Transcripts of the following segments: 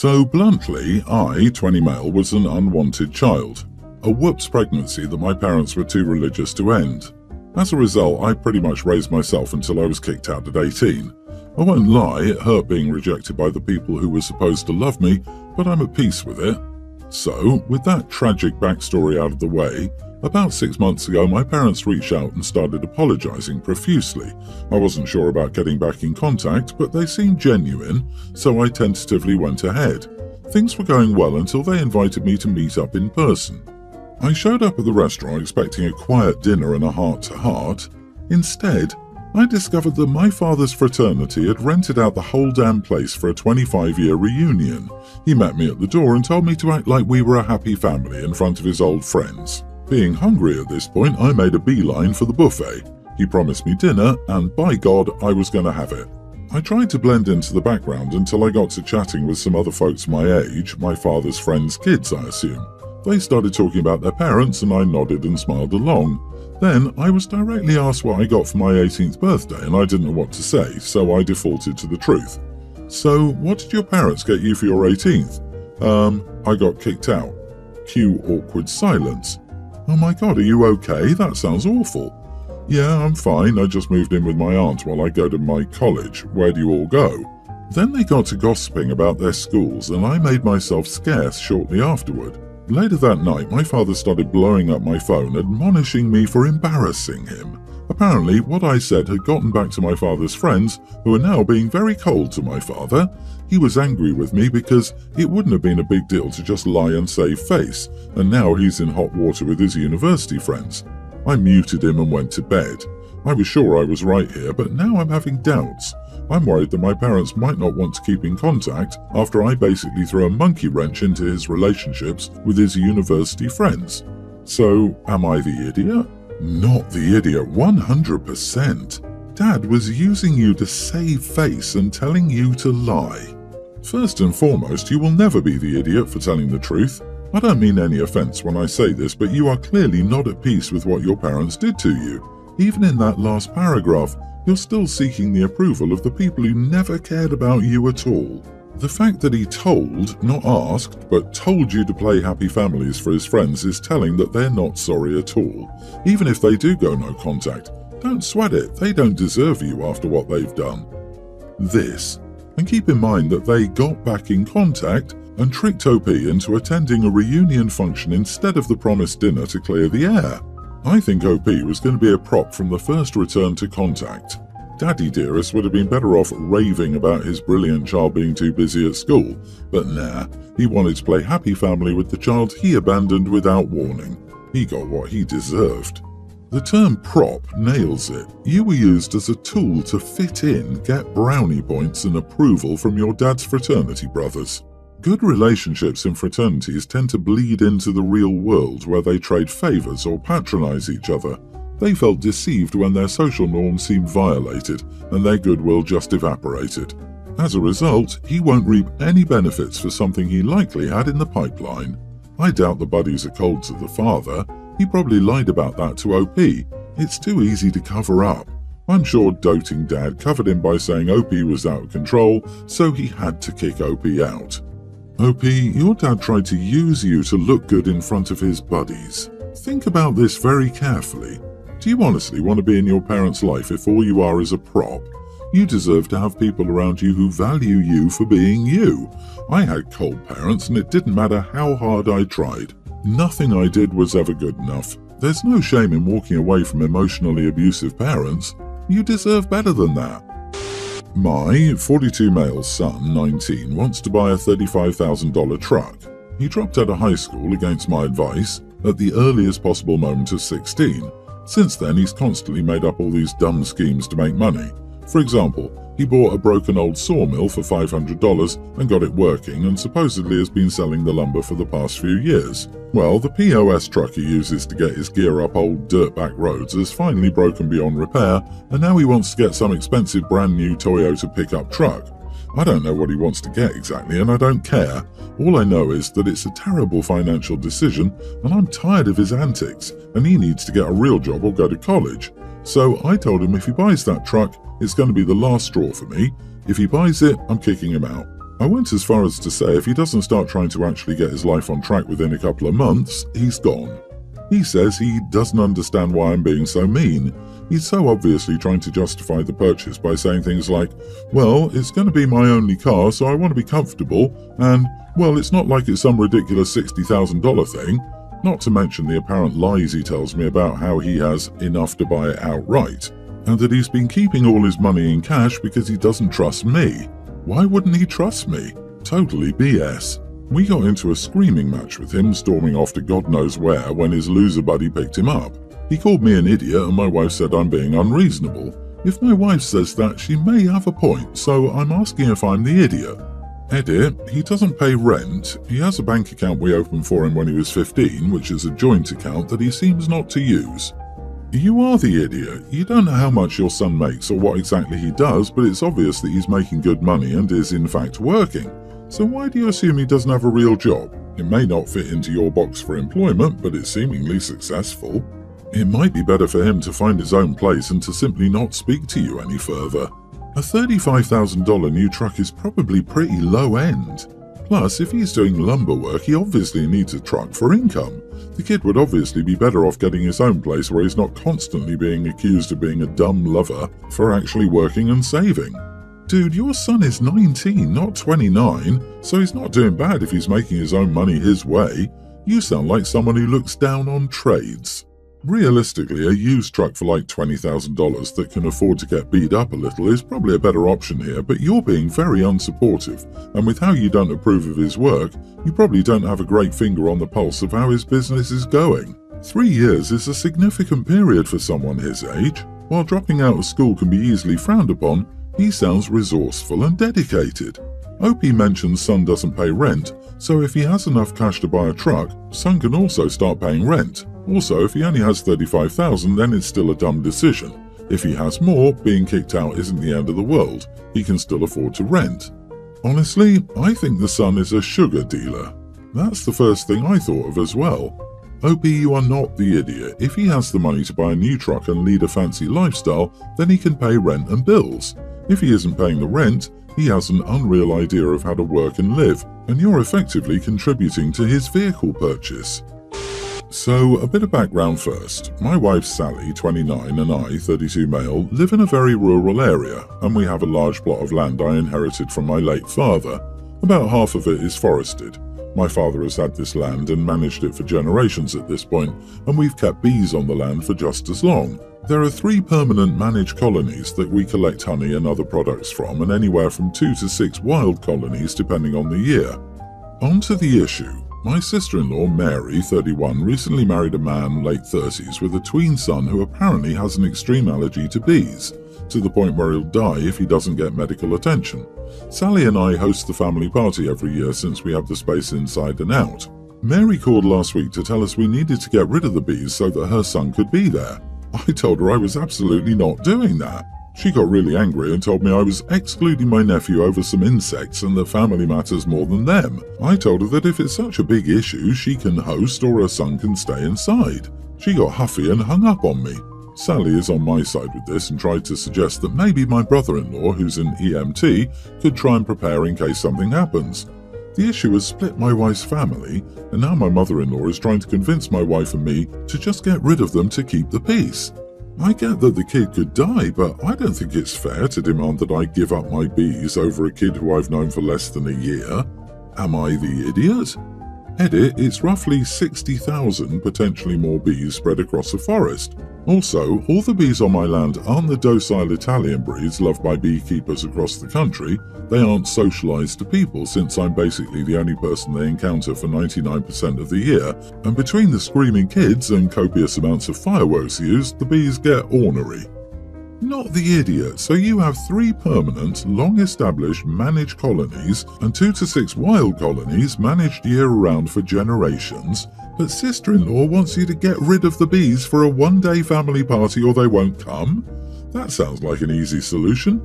So bluntly, I, 20 male, was an unwanted child. A whoops pregnancy that my parents were too religious to end. As a result, I pretty much raised myself until I was kicked out at 18. I won't lie, it hurt being rejected by the people who were supposed to love me, but I'm at peace with it. So, with that tragic backstory out of the way, about 6 months ago my parents reached out and started apologizing profusely. I wasn't sure about getting back in contact, but they seemed genuine, so I tentatively went ahead. Things were going well until they invited me to meet up in person. I showed up at the restaurant expecting a quiet dinner and a heart-to-heart. Instead, I discovered that my father's fraternity had rented out the whole damn place for a 25-year reunion. He met me at the door and told me to act like we were a happy family in front of his old friends. Being hungry at this point, I made a beeline for the buffet. He promised me dinner, and by God, I was going to have it. I tried to blend into the background until I got to chatting with some other folks my age, my father's friends' kids, I assume. They started talking about their parents, and I nodded and smiled along. Then I was directly asked what I got for my 18th birthday, and I didn't know what to say, so I defaulted to the truth. "So, what did your parents get you for your 18th? I got kicked out." Cue awkward silence. "Oh my God, are you okay? That sounds awful." "Yeah, I'm fine. I just moved in with my aunt while I go to my college. Where do you all go?" Then they got to gossiping about their schools, and I made myself scarce shortly afterward. Later that night, my father started blowing up my phone, admonishing me for embarrassing him. Apparently, what I said had gotten back to my father's friends, who are now being very cold to my father. He was angry with me because it wouldn't have been a big deal to just lie and save face, and now he's in hot water with his university friends. I muted him and went to bed. I was sure I was right here, but now I'm having doubts. I'm worried that my parents might not want to keep in contact after I basically threw a monkey wrench into his relationships with his university friends. So, am I the idiot? Not the idiot, 100%. Dad was using you to save face and telling you to lie. First and foremost, you will never be the idiot for telling the truth. I don't mean any offense when I say this, but you are clearly not at peace with what your parents did to you. Even in that last paragraph, you're still seeking the approval of the people who never cared about you at all. The fact that he told, not asked, but told you to play happy families for his friends is telling that they're not sorry at all. Even if they do go no contact, don't sweat it, they don't deserve you after what they've done. And keep in mind that they got back in contact and tricked OP into attending a reunion function instead of the promised dinner to clear the air. I think OP was going to be a prop from the first return to contact. Daddy Dearest would have been better off raving about his brilliant child being too busy at school, but nah, he wanted to play happy family with the child he abandoned without warning. He got what he deserved. The term prop nails it. You were used as a tool to fit in, get brownie points and approval from your dad's fraternity brothers. Good relationships in fraternities tend to bleed into the real world where they trade favors or patronize each other. They felt deceived when their social norms seemed violated and their goodwill just evaporated. As a result, he won't reap any benefits for something he likely had in the pipeline. I doubt the buddies are cold to the father. He probably lied about that to OP. It's too easy to cover up. I'm sure doting dad covered him by saying OP was out of control, so he had to kick OP out. OP, your dad tried to use you to look good in front of his buddies. Think about this very carefully. Do you honestly want to be in your parents' life if all you are is a prop? You deserve to have people around you who value you for being you. I had cold parents and it didn't matter how hard I tried. Nothing I did was ever good enough. There's no shame in walking away from emotionally abusive parents. You deserve better than that. My 42 male son, 19, wants to buy a $35,000 truck. He dropped out of high school against my advice at the earliest possible moment of 16. Since then, he's constantly made up all these dumb schemes to make money. For example, he bought a broken old sawmill for $500 and got it working and supposedly has been selling the lumber for the past few years. Well, the POS truck he uses to get his gear up old dirtback roads has finally broken beyond repair, and now he wants to get some expensive brand new Toyota pickup truck. I don't know what he wants to get exactly, and I don't care. All I know is that it's a terrible financial decision, and I'm tired of his antics, and he needs to get a real job or go to college. So I told him if he buys that truck, it's going to be the last straw for me. If he buys it, I'm kicking him out. I went as far as to say if he doesn't start trying to actually get his life on track within a couple of months, he's gone. He says he doesn't understand why I'm being so mean. He's so obviously trying to justify the purchase by saying things like, well, it's going to be my only car, so I want to be comfortable, and, well, it's not like it's some ridiculous $60,000 thing. Not to mention the apparent lies he tells me about how he has enough to buy it outright, and that he's been keeping all his money in cash because he doesn't trust me. Why wouldn't he trust me? Totally BS. We got into a screaming match with him, storming off to God knows where when his loser buddy picked him up. He called me an idiot and my wife said I'm being unreasonable. If my wife says that, she may have a point, so I'm asking if I'm the idiot. Edit, he doesn't pay rent. He has a bank account we opened for him when he was 15, which is a joint account that he seems not to use. You are the idiot. You don't know how much your son makes or what exactly he does, but it's obvious that he's making good money and is in fact working. So why do you assume he doesn't have a real job? It may not fit into your box for employment, but it's seemingly successful. It might be better for him to find his own place and to simply not speak to you any further. A $35,000 new truck is probably pretty low end. Plus, if he's doing lumber work, he obviously needs a truck for income. The kid would obviously be better off getting his own place where he's not constantly being accused of being a dumb lover for actually working and saving. Dude, your son is 19, not 29, so he's not doing bad if he's making his own money his way. You sound like someone who looks down on trades. Realistically, a used truck for like $20,000 that can afford to get beat up a little is probably a better option here, but you're being very unsupportive, and with how you don't approve of his work, you probably don't have a great finger on the pulse of how his business is going. 3 years is a significant period for someone his age. While dropping out of school can be easily frowned upon, he sounds resourceful and dedicated. OP mentions son doesn't pay rent, so if he has enough cash to buy a truck, son can also start paying rent. Also, if he only has $35,000, then it's still a dumb decision. If he has more, being kicked out isn't the end of the world. He can still afford to rent. Honestly, I think the son is a sugar dealer. That's the first thing I thought of as well. OP, you are not the idiot. If he has the money to buy a new truck and lead a fancy lifestyle, then he can pay rent and bills. If he isn't paying the rent, he has an unreal idea of how to work and live, and you're effectively contributing to his vehicle purchase. So, a bit of background first. My wife Sally, 29, and I, 32 male, live in a very rural area, and we have a large plot of land I inherited from my late father. About half of it is forested. My father has had this land and managed it for generations at this point, and we've kept bees on the land for just as long. There are 3 permanent managed colonies that we collect honey and other products from, and anywhere from 2 to 6 wild colonies depending on the year. On to the issue. My sister-in-law, Mary, 31, recently married a man, late 30s, with a tween son who apparently has an extreme allergy to bees, to the point where he'll die if he doesn't get medical attention. Sally and I host the family party every year since we have the space inside and out. Mary called last week to tell us we needed to get rid of the bees so that her son could be there. I told her I was absolutely not doing that. She got really angry and told me I was excluding my nephew over some insects and that family matters more than them. I told her that if it's such a big issue, she can host or her son can stay inside. She got huffy and hung up on me. Sally is on my side with this and tried to suggest that maybe my brother-in-law, who's an EMT, could try and prepare in case something happens. The issue has split my wife's family, and now my mother-in-law is trying to convince my wife and me to just get rid of them to keep the peace. I get that the kid could die, but I don't think it's fair to demand that I give up my bees over a kid who I've known for less than a year. Am I the idiot? Edit, it's roughly 60,000 potentially more bees spread across a forest. Also, all the bees on my land aren't the docile Italian breeds loved by beekeepers across the country. They aren't socialized to people since I'm basically the only person they encounter for 99% of the year, and between the screaming kids and copious amounts of fireworks used, the bees get ornery. Not the idiot, so you have 3 permanent, long-established managed colonies and 2 to 6 wild colonies managed year-round for generations, but sister-in-law wants you to get rid of the bees for a one-day family party or they won't come? That sounds like an easy solution.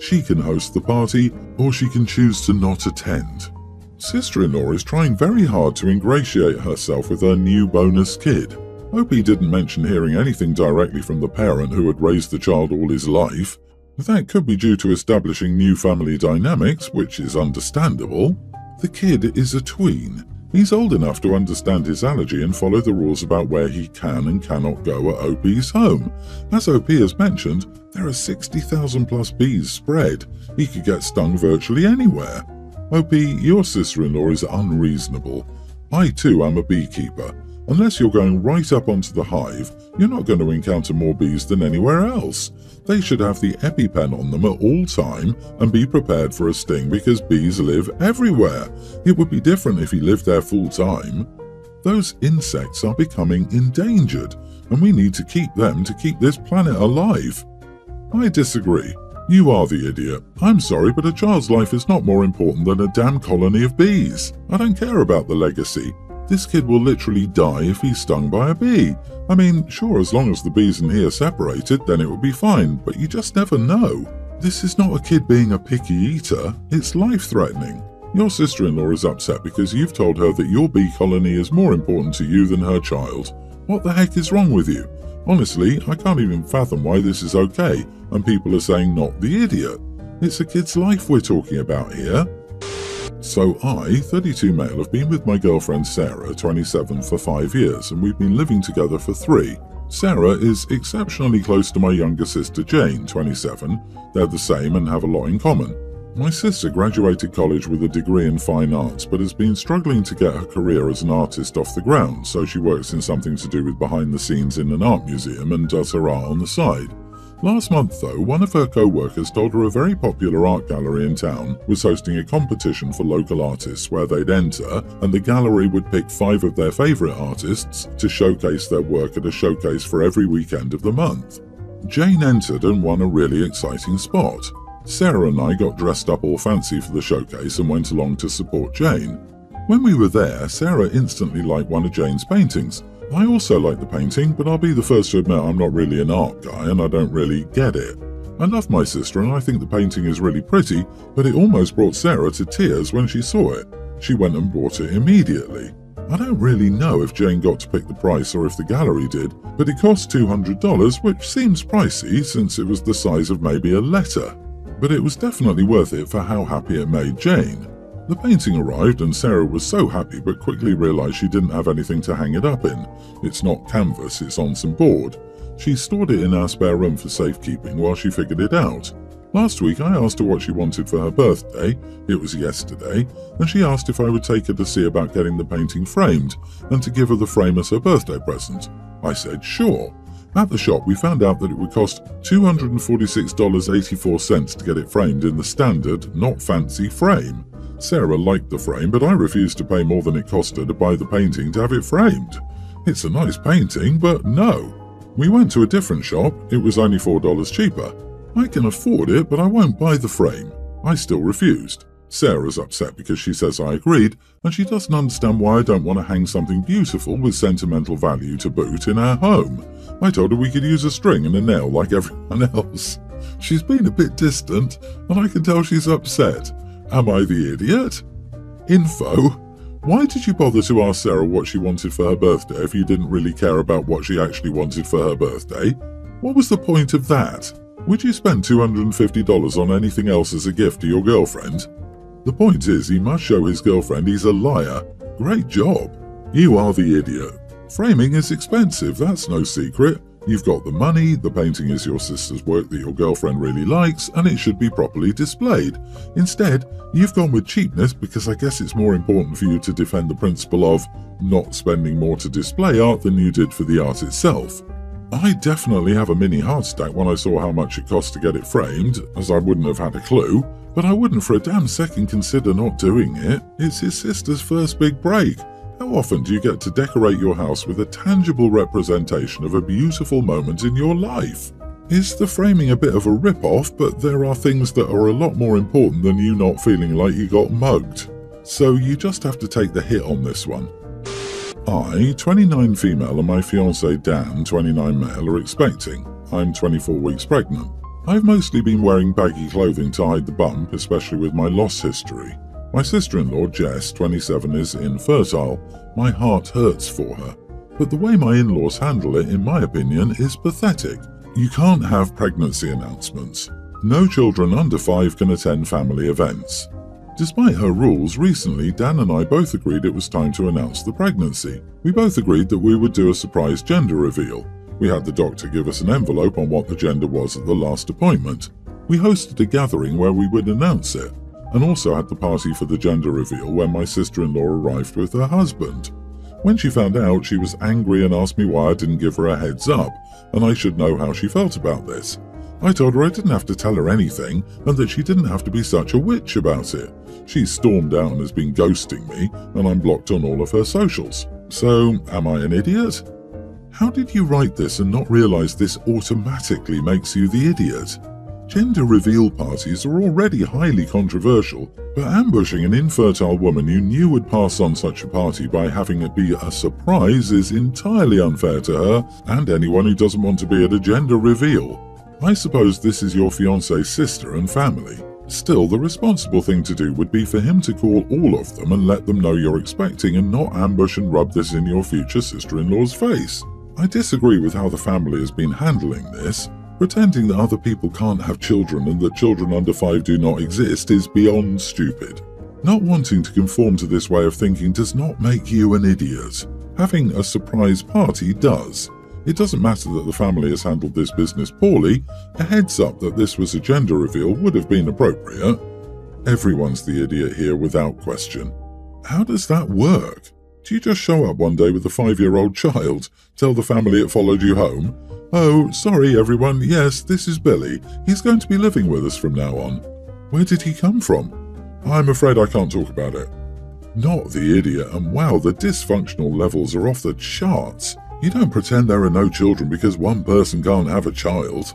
She can host the party, or she can choose to not attend. Sister-in-law is trying very hard to ingratiate herself with her new bonus kid. Hope he didn't mention hearing anything directly from the parent who had raised the child all his life. That could be due to establishing new family dynamics, which is understandable. The kid is a tween. He's old enough to understand his allergy and follow the rules about where he can and cannot go at OP's home. As OP has mentioned, there are 60,000 plus bees spread. He could get stung virtually anywhere. OP, your sister-in-law is unreasonable. I too am a beekeeper. Unless you're going right up onto the hive, you're not going to encounter more bees than anywhere else. They should have the EpiPen on them at all time and be prepared for a sting because bees live everywhere. It would be different if he lived there full time. Those insects are becoming endangered, and we need to keep them to keep this planet alive. I disagree. You are the idiot. I'm sorry, but a child's life is not more important than a damn colony of bees. I don't care about the legacy. This kid will literally die if he's stung by a bee. I mean, sure, as long as the bees and he are separated, then it would be fine, but you just never know. This is not a kid being a picky eater, it's life-threatening. Your sister-in-law is upset because you've told her that your bee colony is more important to you than her child. What the heck is wrong with you? Honestly, I can't even fathom why this is okay, and people are saying not the idiot. It's a kid's life we're talking about here. So I, 32 male, have been with my girlfriend Sarah, 27, for 5 years, and we've been living together for 3. Sarah is exceptionally close to my younger sister Jane, 27. They're the same and have a lot in common. My sister graduated college with a degree in fine arts, but has been struggling to get her career as an artist off the ground, so she works in something to do with behind the scenes in an art museum and does her art on the side. Last month, though, one of her co-workers told her a very popular art gallery in town was hosting a competition for local artists where they'd enter, and the gallery would pick 5 of their favourite artists to showcase their work at a showcase for every weekend of the month. Jane entered and won a really exciting spot. Sarah and I got dressed up all fancy for the showcase and went along to support Jane. When we were there, Sarah instantly liked one of Jane's paintings. I also like the painting, but I'll be the first to admit I'm not really an art guy and I don't really get it. I love my sister and I think the painting is really pretty, but it almost brought Sarah to tears when she saw it. She went and bought it immediately. I don't really know if Jane got to pick the price or if the gallery did, but it cost $200, which seems pricey since it was the size of maybe a letter. But it was definitely worth it for how happy it made Jane. The painting arrived and Sarah was so happy but quickly realised she didn't have anything to hang it up in. It's not canvas, it's on some board. She stored it in our spare room for safekeeping while she figured it out. Last week I asked her what she wanted for her birthday, it was yesterday, and she asked if I would take her to see about getting the painting framed and to give her the frame as her birthday present. I said sure. At the shop we found out that it would cost $246.84 to get it framed in the standard, not fancy frame. Sarah liked the frame, but I refused to pay more than it cost her to buy the painting to have it framed. It's a nice painting, but no. We went to a different shop, it was only $4 cheaper. I can afford it, but I won't buy the frame. I still refused. Sarah's upset because she says I agreed, and she doesn't understand why I don't want to hang something beautiful with sentimental value to boot in our home. I told her we could use a string and a nail like everyone else. She's been a bit distant, and I can tell she's upset. Am I the idiot? Info. Why did you bother to ask Sarah what she wanted for her birthday if you didn't really care about what she actually wanted for her birthday? What was the point of that? Would you spend $250 on anything else as a gift to your girlfriend? The point is, he must show his girlfriend he's a liar. Great job. You are the idiot. Framing is expensive, that's no secret. You've got the money, the painting is your sister's work that your girlfriend really likes, and it should be properly displayed. Instead, you've gone with cheapness because I guess it's more important for you to defend the principle of not spending more to display art than you did for the art itself. I definitely have a mini heart attack when I saw how much it cost to get it framed, as I wouldn't have had a clue, but I wouldn't for a damn second consider not doing it. It's his sister's first big break. How often do you get to decorate your house with a tangible representation of a beautiful moment in your life? Is the framing a bit of a rip-off, but there are things that are a lot more important than you not feeling like you got mugged? So you just have to take the hit on this one. I, 29 female, and my fiancé Dan, 29 male, are expecting. I'm 24 weeks pregnant. I've mostly been wearing baggy clothing to hide the bump, especially with my loss history. My sister-in-law, Jess, 27, is infertile. My heart hurts for her. But the way my in-laws handle it, in my opinion, is pathetic. You can't have pregnancy announcements. No children under 5 can attend family events. Despite her rules, recently Dan and I both agreed it was time to announce the pregnancy. We both agreed that we would do a surprise gender reveal. We had the doctor give us an envelope on what the gender was at the last appointment. We hosted a gathering where we would announce it, and also had the party for the gender reveal when my sister-in-law arrived with her husband. When she found out, she was angry and asked me why I didn't give her a heads up, and I should know how she felt about this. I told her I didn't have to tell her anything, and that she didn't have to be such a witch about it. She stormed out and has been ghosting me, and I'm blocked on all of her socials. So, am I an idiot? How did you write this and not realize this automatically makes you the idiot? Gender reveal parties are already highly controversial, but ambushing an infertile woman you knew would pass on such a party by having it be a surprise is entirely unfair to her and anyone who doesn't want to be at a gender reveal. I suppose this is your fiancé's sister and family. Still, the responsible thing to do would be for him to call all of them and let them know you're expecting and not ambush and rub this in your future sister-in-law's face. I disagree with how the family has been handling this. Pretending that other people can't have children and that children under 5 do not exist is beyond stupid. Not wanting to conform to this way of thinking does not make you an idiot. Having a surprise party does. It doesn't matter that the family has handled this business poorly. A heads up that this was a gender reveal would have been appropriate. Everyone's the idiot here without question. How does that work? Do you just show up one day with a 5-year-old child, tell the family it followed you home? Oh, sorry everyone, yes, this is Billy. He's going to be living with us from now on. Where did he come from? I'm afraid I can't talk about it. Not the idiot, and wow, the dysfunctional levels are off the charts. You don't pretend there are no children because one person can't have a child.